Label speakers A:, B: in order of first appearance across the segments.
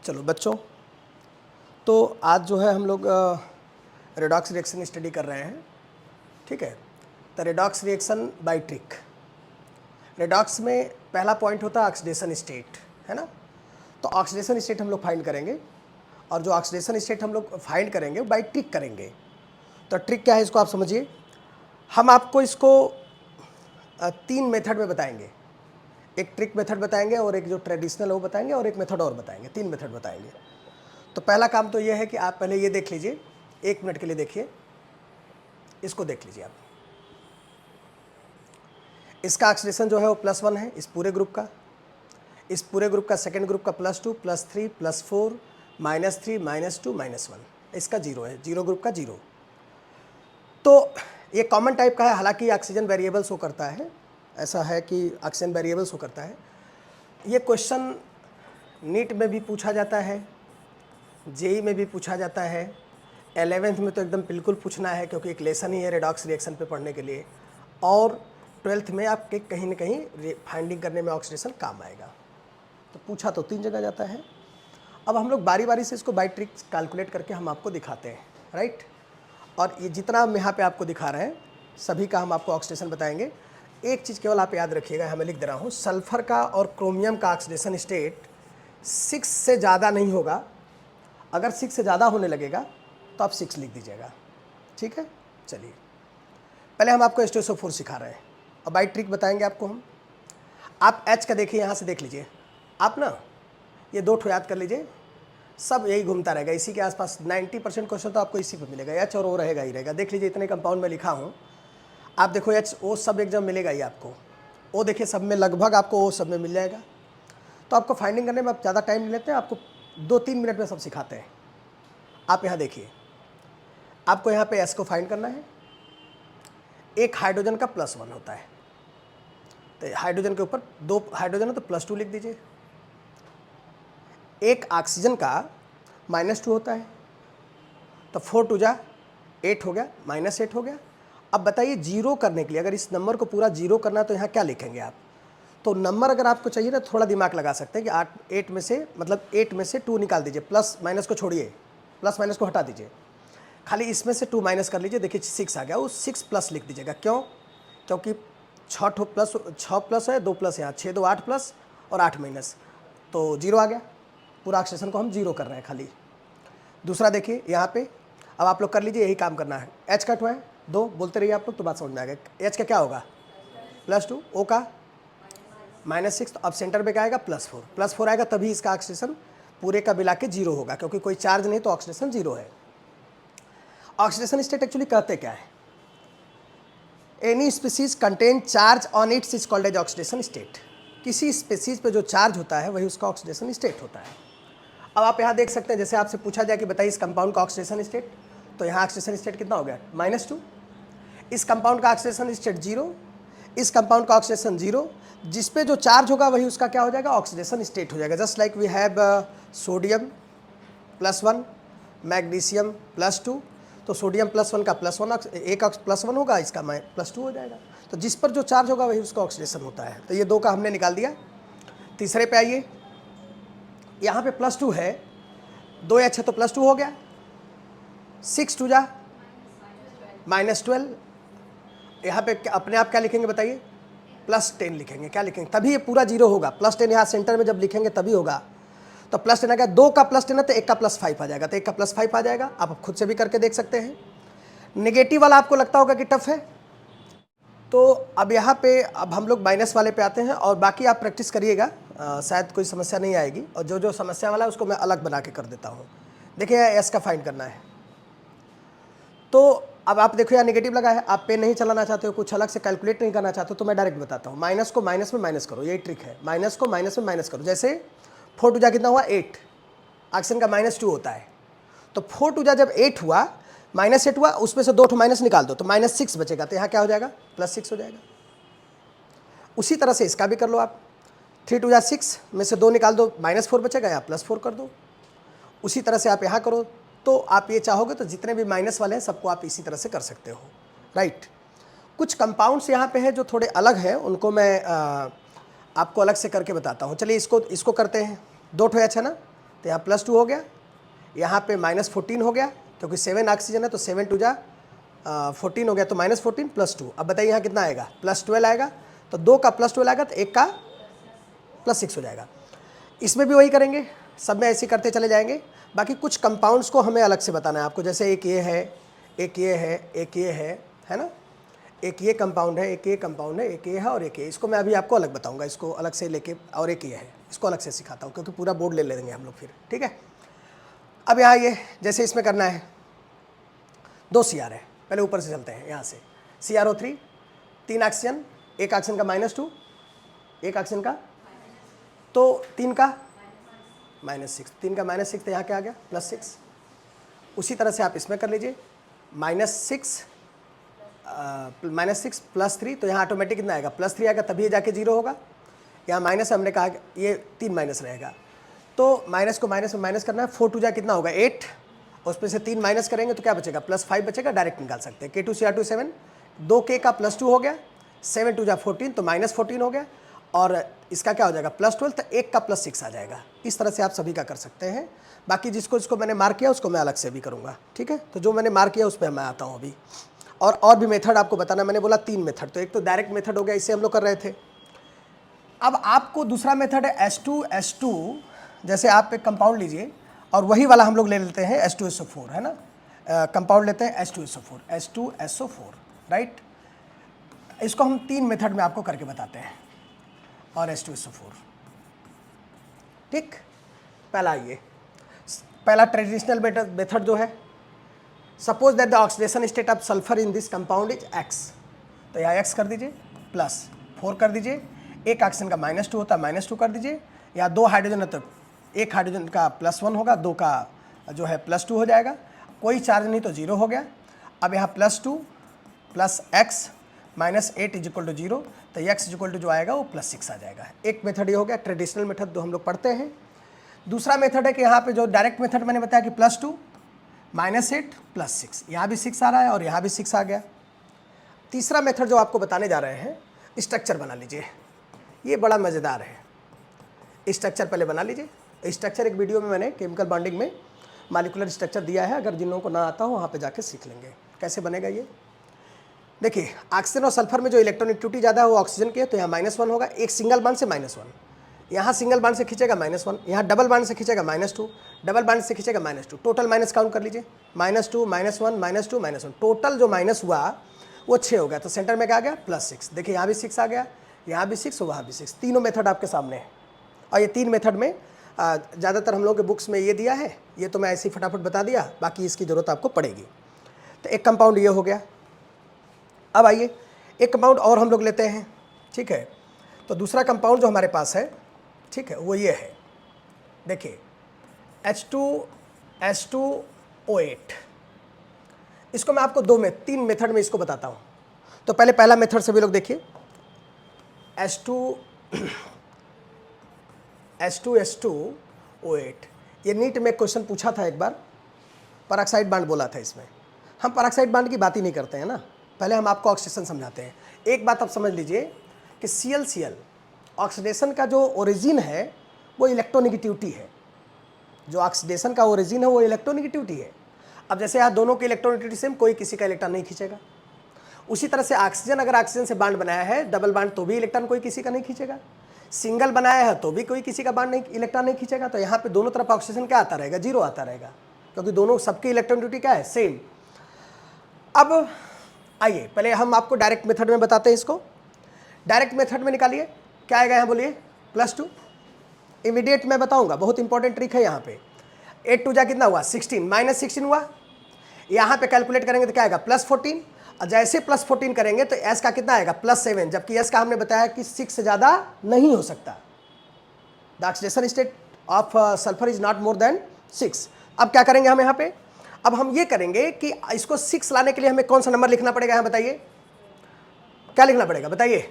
A: चलो बच्चों, तो आज जो है हम लोग रेडॉक्स रिएक्शन स्टडी कर रहे हैं। ठीक है, तो redox reaction by trick. Redox में पहला पॉइंट होता है ऑक्सीडेशन स्टेट, है ना। तो ऑक्सीडेशन स्टेट हम लोग फाइंड करेंगे, और जो ऑक्सीडेशन स्टेट हम लोग फाइंड करेंगे बाय ट्रिक करेंगे। तो ट्रिक क्या है इसको आप समझिए। हम आपको इसको 3 मेथड में बताएंगे। एक ट्रिक मेथड बताएंगे, और एक जो ट्रेडिशनल है वो बताएंगे, और एक मेथड और बताएंगे। 3 मेथड बताएंगे। तो पहला काम तो ये है कि आप पहले ये देख लीजिए, 1 मिनट के लिए देखिए, इसको देख लीजिए आप। इसका ऑक्सीडेशन जो है वो +1 है इस पूरे ग्रुप का। इस पूरे ग्रुप का सेकेंड ग्रुप का +2 +3 +4 -3 -2 -1, इसका 0 है, 0 ग्रुप का 0। तो ये कॉमन टाइप का है, हालांकि ऑक्सीजन वेरिएबल शो करता है। ऐसा है कि ऑक्सीजन वेरिएबल शो करता है। ये क्वेश्चन नीट में भी पूछा जाता है, जेई में भी पूछा जाता है, 11th में तो एकदम बिल्कुल पूछना है, क्योंकि एक लेसन ही है रेडॉक्स रिएक्शन पे पढ़ने के लिए, और 12th में आपके कहीं ना कहीं फाइंडिंग करने में ऑक्सीडेशन काम आएगा। तो पूछा तो 3 जगह जाता है। अब हम लोग बारी बारी से इसको बाय ट्रिक कैलकुलेट करके हम आपको दिखाते हैं, राइट। और ये जितना हम यहाँ पे आपको दिखा रहे हैं सभी का हम आपको ऑक्सीडेशन बताएंगे। एक चीज़ केवल आप याद रखिएगा, हमें लिख दे रहा हूँ, सल्फर का और क्रोमियम का ऑक्सीडेशन स्टेट 6 से ज़्यादा नहीं होगा। अगर 6 से ज़्यादा होने लगेगा तो आप 6 लिख दीजिएगा, ठीक है। चलिए, पहले हम आपको H2SO4 सिखा रहे हैं, और बाय ट्रिक बताएंगे आपको हम। आप H का देखिए, यहाँ से देख लीजिए आप ना, ये 2 ठो याद कर लीजिए, सब यही घूमता रहेगा इसी के आसपास। 90% क्वेश्चन तो आपको इसी पे मिलेगा, H और O रहेगा ही रहेगा। देख लीजिए इतने कंपाउंड में लिखा हूँ, आप देखो H O सब एग्जाम मिलेगा ही आपको। O देखिए सब में लगभग आपको O सब में मिल जाएगा। तो आपको फाइंडिंग करने में आप ज़्यादा टाइम नहीं लेते हैं, आपको 2-3 मिनट में सब सिखाते हैं। आप यहाँ देखिए, आपको यहाँ पे S को फाइंड करना है। एक हाइड्रोजन का +1 होता है, तो हाइड्रोजन के ऊपर 2 हाइड्रोजन है तो +2 लिख दीजिए। एक ऑक्सीजन का -2 होता है, तो 4 2 जा 8 हो गया, -8 हो गया। अब बताइए, जीरो करने के लिए अगर इस नंबर को पूरा जीरो करना है तो यहाँ क्या लिखेंगे आप। तो नंबर अगर आपको चाहिए ना, थोड़ा दिमाग लगा सकते हैं कि 8 में से, मतलब 8 में से 2 निकाल दीजिए, प्लस माइनस को छोड़िए, प्लस माइनस को हटा दीजिए, खाली इसमें से 2 माइनस कर लीजिए। देखिए 6 आ गया, वो 6 प्लस लिख दीजिएगा। क्यों? क्योंकि 6 प्लस है, 2 प्लस यहाँ 6 2 8 प्लस और 8 माइनस, तो 0 आ गया। पूरा ऑक्सीडेशन को हम 0 कर रहे हैं खाली। दूसरा देखिए यहाँ पे, अब आप लोग कर लीजिए, यही काम करना है। H का 2 है, 2 बोलते रहिए आप लोग तो बात समझ में आ गया। H का क्या होगा? +2, O का -6, तो अब सेंटर पे क्या आएगा? +4। +4 आएगा तभी इसका ऑक्सीडेशन पूरे का मिला के 0 होगा, क्योंकि कोई चार्ज नहीं तो ऑक्सीडेशन 0 है। ऑक्सीडेशन स्टेट एक्चुअली कहते क्या है? Any species contain charge on its is called as oxidation state. किसी स्पीसीज पे जो चार्ज होता है वही उसका ऑक्सीडेशन स्टेट होता है। अब आप यहाँ देख सकते हैं, जैसे आपसे पूछा जाए कि बताइए इस कंपाउंड का ऑक्सीडेशन स्टेट, तो यहाँ ऑक्सीडेशन स्टेट कितना हो गया? -2। इस कंपाउंड का ऑक्सीडेशन स्टेट 0, इस कंपाउंड का ऑक्सीडेशन 0। जिस पे जो चार्ज होगा वही उसका क्या हो जाएगा? ऑक्सीडेशन स्टेट हो जाएगा। Just like we have sodium +1, magnesium +2, तो सोडियम +1 का +1, एक +1 होगा, इसका +2 हो जाएगा। तो जिस पर जो चार्ज होगा वही उसका ऑक्सीडेशन होता है। तो ये 2 का हमने निकाल दिया। तीसरे पे आइए, यहाँ पे +2 है, 2 H है तो +2 हो गया, 6 2 जा -12। यहाँ पे अपने आप क्या लिखेंगे बताइए? +10 लिखेंगे। क्या लिखेंगे? तभी ये पूरा 0 होगा। +10 यहाँ सेंटर में जब लिखेंगे तभी होगा। तो +10 आ गया, 2 का +10 है तो 1 का +5 आ जाएगा, तो 1 का +5 आ जाएगा। आप खुद से भी करके देख सकते हैं। नेगेटिव वाला आपको लगता होगा कि टफ है, तो अब यहाँ पे अब हम लोग माइनस वाले पे आते हैं, और बाकी आप प्रैक्टिस करिएगा, शायद कोई समस्या नहीं आएगी। और जो जो समस्या वाला है उसको मैं अलग बना के कर देता हूँ। देखिए S का फाइंड करना है, तो अब आप देखो यहाँ नेगेटिव लगा है, आप पेन नहीं चलाना चाहते हो, कुछ अलग से कैलकुलेट नहीं करना चाहते हो, तो मैं डायरेक्ट बताता हूँ। माइनस को माइनस में माइनस करो, यही ट्रिक है। माइनस को माइनस में माइनस करो। जैसे 4 2 जा कितना हुआ? 8। ऑक्सीजन का -2 होता है, तो 4 2 जा जब 8 हुआ, -8 हुआ, उसमें से 2 माइनस निकाल दो तो -6 बचेगा, तो यहाँ क्या हो जाएगा? +6 हो जाएगा। उसी तरह से इसका भी कर लो आप। 3 2 जा 6 में से 2 निकाल दो, -4 बचेगा, या +4 कर दो। उसी तरह से आप यहाँ करो, तो आप ये चाहोगे तो जितने भी माइनस वाले हैं सबको आप इसी तरह से कर सकते हो, राइट। कुछ कंपाउंड्स यहाँ पे हैं जो थोड़े अलग हैं, उनको मैं आपको अलग से करके बताता हूँ। चलिए इसको करते हैं। 2 ठो H है ना, तो यहाँ +2 हो गया, यहाँ पे -14 हो गया, क्योंकि 7 ऑक्सीजन है तो 7 2 जा 14 हो गया, तो -14 +2। अब बताइए यहाँ कितना आएगा, +12 आएगा, तो 2 का +12 आएगा तो 1 का +6 हो जाएगा। इसमें भी वही करेंगे, सब में ऐसे करते चले जाएंगे। बाकी कुछ कंपाउंड्स को हमें अलग से बताना है आपको, जैसे एक ये है, एक ये है, एक ये है ना, एक ये कंपाउंड है, एक ये कंपाउंड है, एक ये है और एक ये। इसको मैं अभी आपको अलग बताऊंगा, इसको अलग से लेके, और एक ये है, इसको अलग से सिखाता हूँ, क्योंकि पूरा बोर्ड ले लेंगे हम लोग फिर, ठीक है। अब यहाँ ये जैसे इसमें करना है, 2 CR है, पहले ऊपर से चलते हैं यहाँ से, CrO3, 3 ऑक्सीजन, 1 ऑक्सीजन का -2, 1 ऑक्सीजन का, तो 3 का -6, 3 का -6, तो यहाँ क्या आ गया +6। उसी तरह से आप इसमें कर लीजिए, -6 +3, तो यहाँ ऑटोमेटिक कितना आएगा, +3 आएगा, तभी ये जाके 0 होगा। यहाँ माइनस हमने कहा ये 3 माइनस रहेगा, तो माइनस को माइनस में माइनस करना है, 4 2 जा कितना होगा 8, उसमें से 3 माइनस करेंगे तो क्या बचेगा, +5 बचेगा, डायरेक्ट निकाल सकते हैं। K2Cr2 7, 2K का +2 हो गया, 7 2 जा 14, तो -14 हो गया, और इसका क्या हो जाएगा +12, तो 1 का +6 आ जाएगा। इस तरह से आप सभी का कर सकते हैं। बाकी जिसको मैंने मार्क किया उसको मैं अलग से भी करूँगा, ठीक है। तो जो मैंने मार्क किया उस पर मैं आता हूँ अभी, और भी मेथड आपको बताना। मैंने बोला 3 मेथड, तो एक तो डायरेक्ट मेथड हो गया, इससे हम लोग कर रहे थे। अब आपको दूसरा मेथड है H2SO4, जैसे आप एक कंपाउंड लीजिए और वही वाला हम लोग ले लेते हैं H2SO4, है ना, कंपाउंड लेते हैं H2SO4, राइट। इसको हम 3 मेथड में आपको करके बताते हैं, और H2SO4, ठीक। पहला ये, पहला ट्रेडिशनल मेथड जो है, suppose that the oxidation state of sulphur in this compound is X, तो यहाँ X कर दीजिए, +4 कर दीजिए, 1 ऑक्सीजन का -2 होता है, -2 कर दीजिए, या 2 हाइड्रोजन है तो 1 हाइड्रोजन का +1 होगा, 2 का जो है +2 हो जाएगा, कोई चार्ज नहीं तो 0 हो गया। अब यहाँ +2 + x -8 = 0, तो x जो आएगा वो +6 आ जाएगा। एक मेथड ये हो गया ट्रेडिशनल मेथड जो हम लोग पढ़ते हैं। दूसरा मेथड है कि यहाँ पे जो डायरेक्ट मेथड मैंने बताया कि +2 -8 +6, यहाँ भी 6 आ रहा है और यहाँ भी 6 आ गया। तीसरा मेथड जो आपको बताने जा रहे हैं, स्ट्रक्चर बना लीजिए, ये बड़ा मज़ेदार है। स्ट्रक्चर पहले बना लीजिए। स्ट्रक्चर एक वीडियो में मैंने केमिकल बॉन्डिंग में मॉलिक्यूलर स्ट्रक्चर दिया है, अगर जिन लोगों को ना आता हो वहाँ पे जाके सीख लेंगे कैसे बनेगा ये। देखिए ऑक्सीजन और सल्फर में जो इलेक्ट्रॉनिक ज़्यादा है वो ऑक्सीजन की है, तो यहाँ -1 होगा, एक सिंगल बांड से -1, यहाँ सिंगल बांड से खींचेगा -1, यहाँ डबल बांड से खींचेगा -2, डबल बांड से खींचेगा -2, टोटल माइनस काउंट कर लीजिए, -2 -1 -2 -1, टोटल जो माइनस हुआ वो 6 हो गया, तो सेंटर में क्या आ गया +6। देखिए यहाँ भी 6 आ गया, यहाँ भी 6 और वहाँ भी 6, तीनों मेथड आपके सामने है। और ये 3 मेथड में ज़्यादातर हम लोग के बुक्स में ये दिया है, ये तो मैं ऐसे ही फटाफट बता दिया, बाकी इसकी ज़रूरत आपको पड़ेगी। तो एक कंपाउंड ये हो गया। अब आइए एक कंपाउंड और हम लोग लेते हैं, ठीक है। तो दूसरा कंपाउंड जो हमारे पास है, ठीक है, वो ये है, देखिए H2SO8। इसको मैं आपको 3 मेथड में इसको बताता हूँ। तो पहले पहला मेथड सभी लोग देखिए, H2SO8, ये नीट में क्वेश्चन पूछा था एक बार, पेरोक्साइड बांड बोला था इसमें। हम पेरोक्साइड बांड की बात ही नहीं करते हैं ना, पहले हम आपको ऑक्सीडेशन समझाते हैं। एक बात आप समझ लीजिए कि ClCl ऑक्सीडेशन का जो ओरिजिन है वो इलेक्ट्रोनिगेटिविटी है, जो ऑक्सीडेशन का ओरिजिन है वो इलेक्ट्रोनिगेटिविटी है। अब जैसे यहाँ दोनों की इलेक्ट्रोनिगेटिविटी सेम, कोई किसी का इलेक्ट्रॉन नहीं खींचेगा। उसी तरह से ऑक्सीजन अगर ऑक्सीजन से बांड बनाया है डबल बांड, तो भी इलेक्ट्रॉन कोई किसी का नहीं खींचेगा। सिंगल बनाया है तो भी कोई किसी का बांड नहीं, इलेक्ट्रॉन नहीं खींचेगा। तो यहाँ पे दोनों तरफ ऑक्सीजन क्या आता रहेगा, 0 आता रहेगा, क्योंकि दोनों सबकी इलेक्ट्रोनिगेटिविटी क्या है, सेम। अब आइए पहले हम आपको डायरेक्ट मेथड में बताते हैं इसको। डायरेक्ट मेथड में निकालिए क्या आएगा, यहाँ बोलिए +2, इमीडिएट मैं बताऊंगा, बहुत इंपॉर्टेंट ट्रिक है यहाँ पे। 8 2 जा कितना हुआ 16, -16 हुआ, यहाँ पे कैलकुलेट करेंगे तो क्या आएगा +14, और जैसे +14 करेंगे तो S का कितना आएगा +7, जबकि S का हमने बताया कि 6 से ज़्यादा नहीं हो सकता। The oxidation state of sulphur is not more than 6। अब क्या करेंगे हम यहाँ पे, अब हम ये करेंगे कि इसको 6 लाने के लिए हमें कौन सा नंबर लिखना पड़ेगा, यहाँ बताइए क्या लिखना पड़ेगा, बताइए।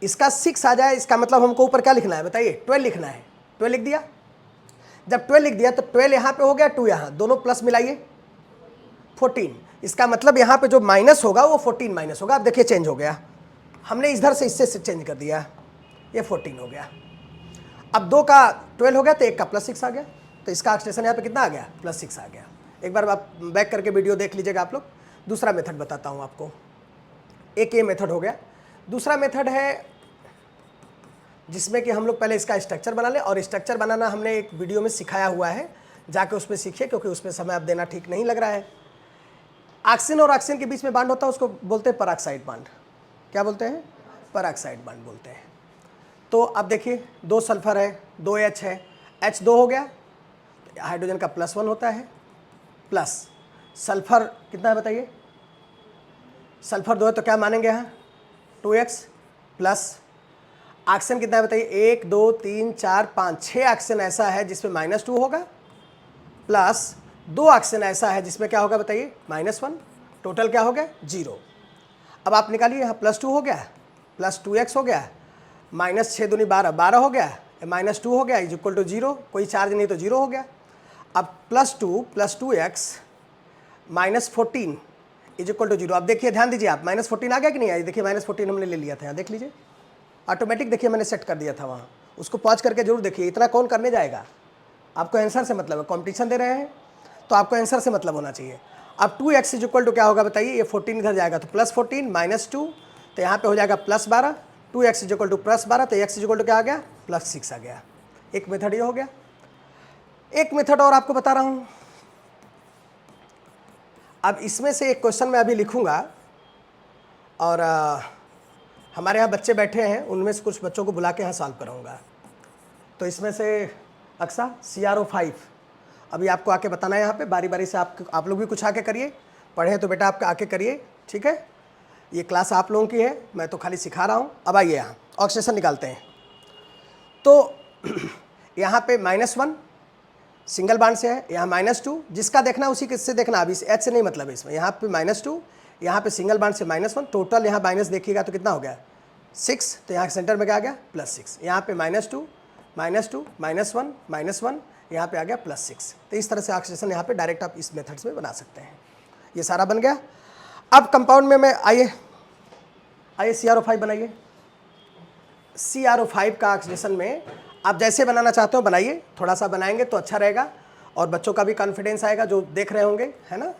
A: इसका 6 आ जाए, इसका मतलब हमको ऊपर क्या लिखना है, बताइए 12 लिखना है। 12 लिख दिया, जब 12 लिख दिया तो 12 यहाँ पे हो गया, 2 यहाँ, दोनों प्लस मिलाइए 14। इसका मतलब यहाँ पे जो माइनस होगा वो 14 माइनस होगा। अब देखिए चेंज हो गया, हमने इधर से इससे चेंज कर दिया, ये 14 हो गया। अब 2 का 12 हो गया तो 1 का +6 आ गया, तो इसका ऑक्सीडेशन यहाँ पे कितना आ गया, +6 आ गया। एक बार आप बैक करके वीडियो देख लीजिएगा आप लोग। दूसरा मेथड बताता हूँ आपको। एक ये मेथड हो गया। दूसरा मेथड है जिसमें कि हम लोग पहले इसका स्ट्रक्चर बना लें, और स्ट्रक्चर बनाना हमने एक वीडियो में सिखाया हुआ है, जाके उसमें सीखिए, क्योंकि उसमें समय आप देना ठीक नहीं लग रहा है। ऑक्सीजन और ऑक्सीजन के बीच में बांड होता है, उसको बोलते हैं पेरोक्साइड बांड। क्या बोलते हैं? पेरोक्साइड बांड बोलते हैं। तो अब देखिए 2 सल्फर है, 2 H है, H 2 हो गया, हाइड्रोजन का +1 होता है, प्लस सल्फर कितना है बताइए, सल्फर 2 है तो क्या मानेंगे यहाँ 2x, प्लस ऑक्सीजन कितना है बताइए 1 2 3 4 5 6 ऑक्सीजन ऐसा है जिसमें -2 होगा, प्लस 2 ऑक्सीजन ऐसा है जिसमें क्या होगा बताइए -1, टोटल क्या हो गया 0। अब आप निकालिए, यहाँ +2 हो गया, प्लस 2x हो गया, -6 दूनी 12 12 हो गया, -2 हो गया इज इक्वल टू 0, कोई चार्ज नहीं तो 0 हो गया। अब +2 + 2x -14 इज इक्वल टू 0। अब देखिए ध्यान दीजिए आप, -14 आ गया कि नहीं आया, देखिए -14 हमने ले लिया था, यहाँ देख लीजिए ऑटोमेटिक, देखिए मैंने सेट कर दिया था वहाँ, उसको पॉज करके जरूर देखिए। इतना कौन करने जाएगा, आपको आंसर से मतलब है, कॉम्पिटिशन दे रहे हैं तो आपको आंसर से मतलब होना चाहिए। अब 2x इज इक्वल टू क्या होगा बताइए, ये 14 इधर जाएगा तो +14 -2, तो यहाँ पे हो जाएगा +12, 2x इज इक्वल टू +12, तो x इज इक्वल टू क्या आ गया +6 आ गया। एक मेथड ये हो गया। एक मेथड और आपको बता रहा हूँ। अब इसमें से एक क्वेश्चन मैं अभी लिखूंगा, और हमारे यहाँ बच्चे बैठे हैं, उनमें से कुछ बच्चों को बुला के यहाँ सॉल्व कराऊंगा। तो इसमें से अक्सा CrO5 अभी आपको आके बताना है यहाँ पे, बारी बारी से आप लोग भी कुछ आके करिए, पढ़े तो बेटा आपका आके करिए, ठीक है। ये क्लास आप लोगों की है, मैं तो खाली सिखा रहा हूँ। अब आइए यहाँ ऑक्सीडेशन निकालते हैं। तो यहाँ पे -1 सिंगल बांड से है, यहाँ -2, जिसका देखना उसी किससे देखना, अभी H से नहीं मतलब है इसमें। यहाँ पे -2, यहाँ पे सिंगल बांड से -1, टोटल यहाँ माइनस देखिएगा तो कितना हो गया 6, तो यहाँ सेंटर में क्या आ गया +6, यहाँ पे -2 -2 -1 -1, यहाँ पे आ गया +6। तो इस तरह से ऑक्सीडेशन यहाँ पे डायरेक्ट आप इस मेथड्स में बना सकते हैं। ये सारा बन गया। अब कंपाउंड में मैं आइए CrO5 बनाइए। CrO5 का ऑक्सीडेशन में आप जैसे बनाना चाहते हो बनाइए, थोड़ा सा बनाएंगे तो अच्छा रहेगा और बच्चों का भी कॉन्फिडेंस आएगा जो देख रहे होंगे, है ना।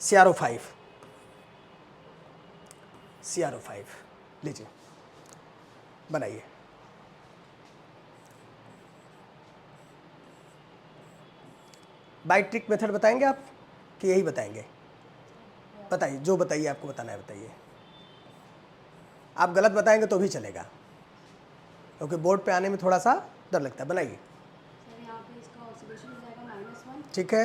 A: CrO5 लीजिए बनाइए। बाय ट्रिक मेथड बताएंगे आप कि यही बताएंगे? बताइए, जो बताइए आपको बताना है बताइए। आप गलत बताएंगे तो भी चलेगा, क्योंकि बोर्ड पे आने में थोड़ा सा डर लगता है। बनाइए। ठीक है,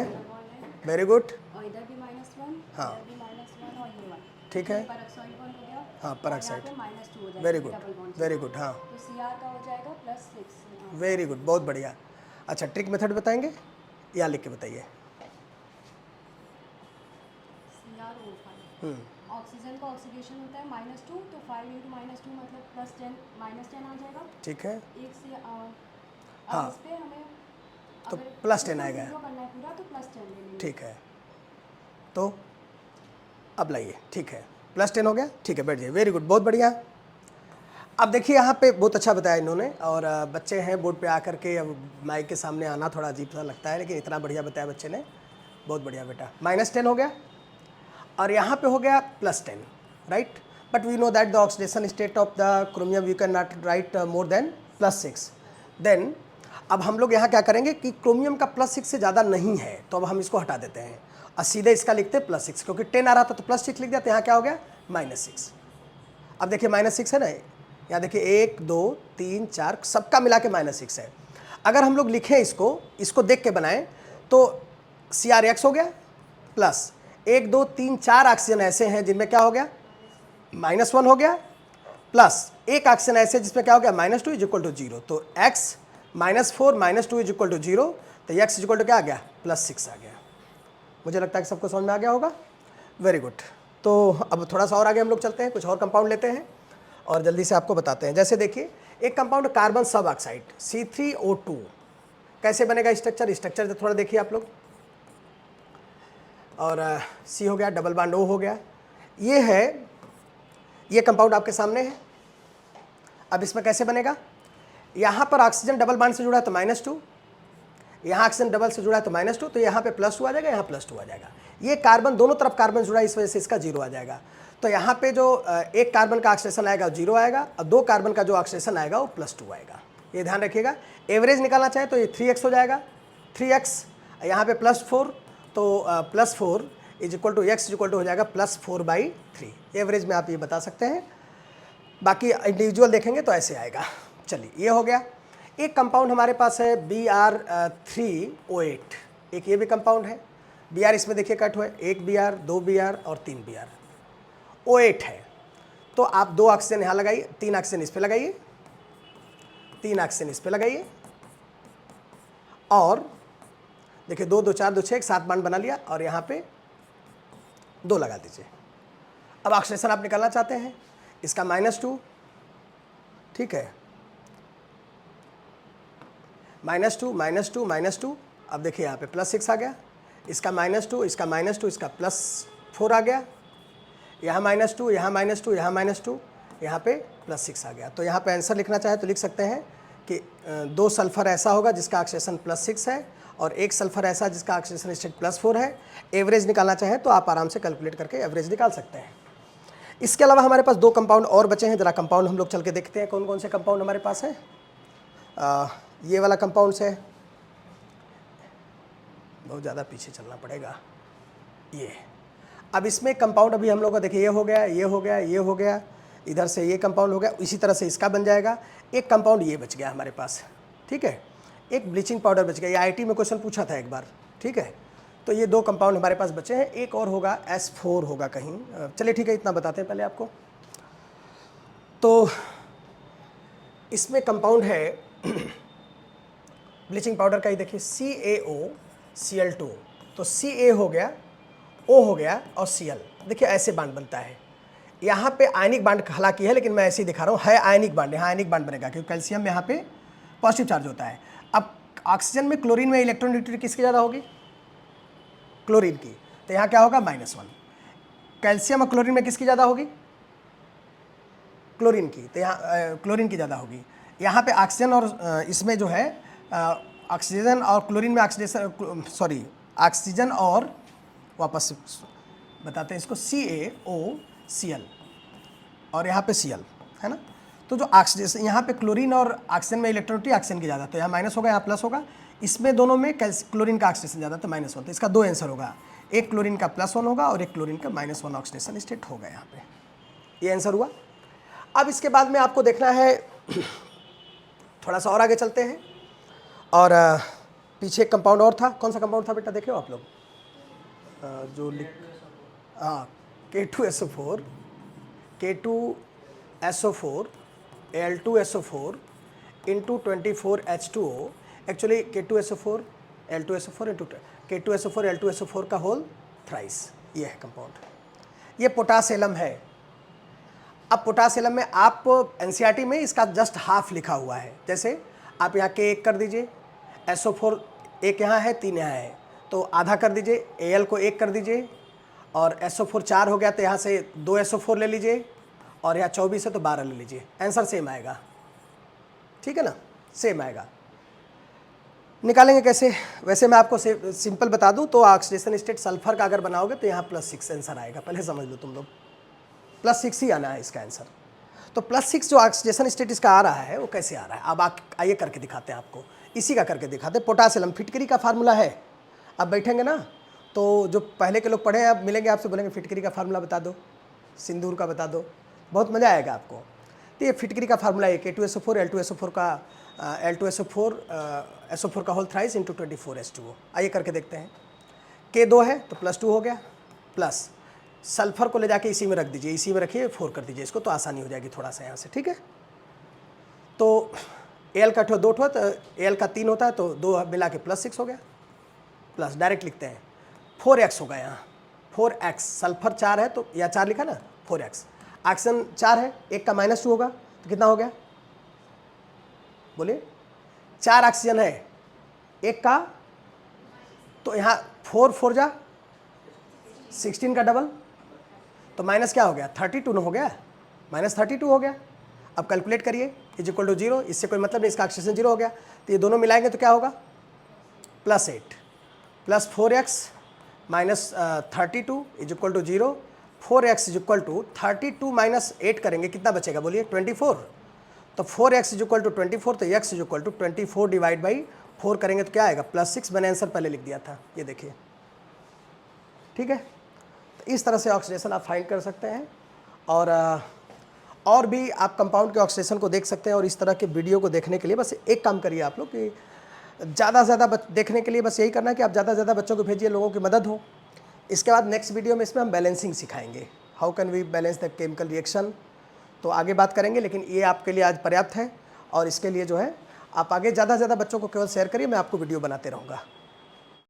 A: वेरी गुड।
B: और इधर भी -1,
A: हाँ
B: इधर भी -1 और ये 1,
A: ठीक है।
B: पेरोक्साइड बॉन्ड हो गया।
A: हाँ पेरोक्साइड,
B: -2 हो जाएगा,
A: very good
B: double bond.
A: Very good. हाँ
B: तो Cr का हो जाएगा +6।
A: वेरी गुड, बहुत बढ़िया। अच्छा ट्रिक मेथड बताएंगे या लिख के बताइए?
B: CrO5 ऑक्सीजन का ऑक्सीडेशन होता है -2, तो 5 × -2 मतलब +10 -10 आ जाएगा।
A: ठीक है,
B: एक से
A: हाँ
B: इस पे हमें
A: तो
B: अगर
A: +10 आएगा।
B: जीरो करना है पूरा तो +10 ले लेंगे।
A: ठीक है, तो अब लाइए। ठीक है, +10 हो गया। ठीक है, बैठ जाइए। वेरी गुड, बहुत बढ़िया। अब देखिए यहाँ पे बहुत अच्छा बताया इन्होंने, और बच्चे हैं बोर्ड पे आकर के, अब माइक के सामने आना थोड़ा अजीब सा लगता है, लेकिन इतना बढ़िया बताया बच्चे ने, बहुत बढ़िया बेटा। -10 हो गया और यहाँ पे हो गया +10, right. But we know that the oxidation state of the chromium you can not write more than +6। Then अब हम लोग यहाँ क्या करेंगे कि क्रोमियम का +6 से ज़्यादा नहीं है, तो अब हम इसको हटा देते हैं और सीधे इसका लिखते हैं +6, क्योंकि 10 आ रहा था तो +6 लिख दिया, तो यहाँ क्या हो गया -6। अब देखिए -6 है ना, यहाँ देखिए 1 2 3 4 सबका मिला के -6 है। अगर हम लोग लिखें इसको देख के बनाएं तो CrX हो गया, प्लस 1 2 3 4 ऑक्सीजन ऐसे हैं जिनमें क्या हो गया -1 हो गया, प्लस एक ऑक्सीजन ऐसे जिसमें क्या हो गया -2 इज इक्वल टू 0, तो x -4 -2 इज इक्वल टू 0, तो x इज इक्वल टू क्या आ गया +6 आ गया। मुझे लगता है कि सबको समझ में आ गया होगा। Very good. तो अब थोड़ा सा और आगे हम लोग चलते हैं, कुछ और कंपाउंड लेते हैं और जल्दी से आपको बताते हैं। जैसे देखिए एक कंपाउंड कार्बन सब ऑक्साइड C3O2 कैसे बनेगा स्ट्रक्चर थोड़ा देखिए आप लोग। और C हो गया, डबल बॉन्ड O हो गया, ये है, ये कंपाउंड आपके सामने है। अब इसमें कैसे बनेगा, यहाँ पर ऑक्सीजन डबल बॉन्ड से जुड़ा है तो -2, यहाँ ऑक्सीजन डबल से जुड़ा है तो -2, तो यहाँ पे +2 आ जाएगा, यहाँ +2 आ जाएगा। ये कार्बन दोनों तरफ कार्बन जुड़ा है, इस वजह से इसका 0 आ जाएगा। तो यहाँ पे जो एक कार्बन का ऑक्सीडेशन आएगा वो 0 आएगा, और 2 कार्बन का जो ऑक्सीडेशन आएगा वो +2 आएगा। ये ध्यान रखिएगा। एवरेज निकालना चाहे तो ये 3x हो जाएगा, 3x यहाँ पे +4, तो +4 is equal to x is equal to हो जाएगा +4/3। एवरेज में आप ये बता सकते हैं, बाकी इंडिविजुअल देखेंगे तो ऐसे आएगा। चलिए ये हो गया। एक कंपाउंड हमारे पास है Br3O8, एक ये भी कंपाउंड है। Br इसमें देखिए कट हुआ है, 1 Br, 2 Br और 3 Br, O8 है। तो आप 2 ऑक्सीजन यहाँ लगाइए, 3 ऑक्सीजन इस पे लगाइए, 3 ऑक्सीजन इस पे लगाइए, और देखिए 2 2 4 2 6 7 बॉन्ड बना लिया, और यहाँ पे 2 लगा दीजिए। अब ऑक्सीडेशन आप निकालना चाहते हैं, इसका -2, ठीक है, -2 -2 -2। अब देखिए यहाँ पे +6 आ गया, इसका -2, इसका -2, इसका +4 आ गया, यहाँ -2, यहाँ -2, यहाँ -2, यहाँ पे +6 आ गया। तो यहाँ पे आंसर लिखना चाहे तो लिख सकते हैं कि 2 सल्फर ऐसा होगा जिसका ऑक्सीडेशन +6 है, और 1 सल्फर ऐसा जिसका ऑक्सीडेशन स्टेट +4 है। एवरेज निकालना चाहें तो आप आराम से कैलकुलेट करके एवरेज निकाल सकते हैं। इसके अलावा हमारे पास 2 कंपाउंड और बचे हैं। ज़रा कंपाउंड हम लोग चल के देखते हैं कौन कौन से कंपाउंड हमारे पास हैं। ये वाला कंपाउंड से बहुत ज़्यादा पीछे चलना पड़ेगा। ये अब इसमें कंपाउंड अभी हम लोग को देखिए, ये हो गया, ये हो गया, ये हो गया, इधर से ये कंपाउंड हो गया, इसी तरह से इसका बन जाएगा। एक कंपाउंड ये बच गया हमारे पास, ठीक है, एक ब्लीचिंग पाउडर बच गया। ये आईटी में क्वेश्चन पूछा था एक बार, ठीक है। तो ये 2 कंपाउंड हमारे पास बचे हैं। एक और होगा S4 होगा कहीं, चलिए ठीक है, इतना बताते हैं पहले आपको। तो इसमें कंपाउंड है ब्लीचिंग पाउडर का ही, देखिए CaOCl2, तो Ca हो गया, O हो गया और Cl, देखिए ऐसे बांड बनता है। यहाँ पे आयनिक बांड हालांकि है, लेकिन मैं ऐसे ही दिखा रहा हूँ, है आयनिक बांड, यहाँ आयनिक बांड बनेगा क्योंकि कैल्शियम में यहाँ पे पॉजिटिव चार्ज होता है। अब ऑक्सीजन में क्लोरीन में इलेक्ट्रॉनिटी किसकी ज़्यादा होगी? क्लोरीन की, तो यहाँ क्या होगा -1। कैल्शियम और क्लोरीन में किसकी ज़्यादा होगी? क्लोरीन की, तो यहाँ क्लोरीन की ज़्यादा होगी। यहाँ पे ऑक्सीजन और इसमें जो है ऑक्सीजन और क्लोरीन में ऑक्सीडेशन, सॉरी ऑक्सीजन और वापस बताते हैं इसको CaOCl, और यहाँ पे Cl है ना। तो जो ऑक्सीडेशन यहाँ पे क्लोरीन और ऑक्सीजन में इलेक्ट्रॉनिटी ऑक्सीजन की ज़्यादा, तो यहाँ माइनस होगा, यहाँ प्लस होगा। इसमें दोनों में क्लोरीन का ऑक्सीडेशन ज़्यादा, तो -1। तो इसका 2 आंसर होगा, एक क्लोरीन का +1 होगा और एक क्लोरीन का -1 ऑक्सीडेशन स्टेट होगा यहाँ पे। ये आंसर हुआ। अब इसके बाद में आपको देखना है, थोड़ा सा और आगे चलते हैं, और पीछे एक कंपाउंड और था। कौन सा कंपाउंड था बेटा, देखे हो आप लोग? जो हाँ, K2SO4, K2SO4, Al2SO4 into 24H2O। Actually K2SO4 Al2SO4 into K2SO4 Al2SO4 का होल थ्राइस, ये है कंपाउंड। ये पोटासियम है। अब पोटासियम में आप एनसीईआरटी में इसका जस्ट हाफ लिखा हुआ है। जैसे आप यहाँ K 1 कर दीजिए, SO4 1 यहाँ है, 3 यहाँ है, तो आधा कर दीजिए, Al को 1 कर दीजिए, और SO4 4 हो गया तो यहाँ से 2 SO4 ले लीजिए, और यहाँ 24 है तो 12 ले लीजिए। आंसर सेम आएगा, ठीक है ना, सेम आएगा। निकालेंगे कैसे? वैसे मैं आपको सिंपल बता दूं तो ऑक्सीडेशन स्टेट सल्फर का अगर बनाओगे तो यहाँ +6 आंसर आएगा। पहले समझ लो तुम लोग, +6 ही आना है इसका आंसर। तो +6 जो ऑक्सीडेशन स्टेट इसका आ रहा है वो कैसे आ रहा है, अब आइए करके दिखाते हैं आपको। इसी का करके दिखाते हैं। पोटासियम फिटकरी का फार्मूला है। अब बैठेंगे ना तो जो पहले के लोग पढ़े हैं, अब मिलेंगे आपसे, बोलेंगे फिटकरी का फार्मूला बता दो, सिंदूर का बता दो, बहुत मज़ा आएगा आपको। तो ये फिटकरी का फार्मूला है K2SO4 Al2SO4 का Al2SO4 SO4 का होल थ्राइस इंटू 24H2O। आइए करके देखते हैं। K2 है तो +2 हो गया, प्लस सल्फर को ले जाके इसी में रख दीजिए, इसी में रखिए, 4 कर दीजिए इसको, तो आसानी हो जाएगी थोड़ा सा यहाँ से, ठीक है। तो Al का 2 ठो, तो Al का 3 होता है, तो 2 मिला के +6 हो गया, प्लस डायरेक्ट लिखते हैं 4x होगा यहाँ, 4x। सल्फर 4 है तो या 4 लिखा ना, 4x। ऑक्सीजन 4 है, 1 का -2 होगा, तो कितना हो गया बोलिए? 4 ऑक्सीजन है, 1 का, तो यहाँ 4 4 जा 16 का डबल, तो माइनस क्या हो गया, 32 हो गया, -32 हो गया। अब कैलकुलेट करिए, इज इक्वल टू 0, इससे कोई मतलब नहीं, इसका ऑक्सीजन 0 हो गया। तो ये दोनों मिलाएंगे तो क्या होगा, +8 plus 4x minus 32 is equal to 0, 4x is equal to 32 minus 8 करेंगे कितना बचेगा बोलिए 24। तो 4x इज इक्वल टू 24, तो x is equal to 24 divide by 4 करेंगे तो क्या आएगा +6। मैंने आंसर पहले लिख दिया था, ये देखिए, ठीक है। तो इस तरह से ऑक्सीडेशन आप फाइंड कर सकते हैं, और भी आप कंपाउंड के ऑक्सीडेशन को देख सकते हैं। और इस तरह के वीडियो को देखने के लिए बस एक काम करिए आप लोग कि ज़्यादा से ज़्यादा देखने के लिए बस यही करना है कि आप ज़्यादा से ज़्यादा बच्चों को भेजिए, लोगों की मदद हो। इसके बाद नेक्स्ट वीडियो में इसमें हम बैलेंसिंग सिखाएंगे, how can we balance the chemical reaction, तो आगे बात करेंगे। लेकिन ये आपके लिए आज पर्याप्त है, और इसके लिए जो है आप आगे ज़्यादा से ज़्यादा बच्चों को केवल शेयर करिए, मैं आपको वीडियो बनाते रहूँगा।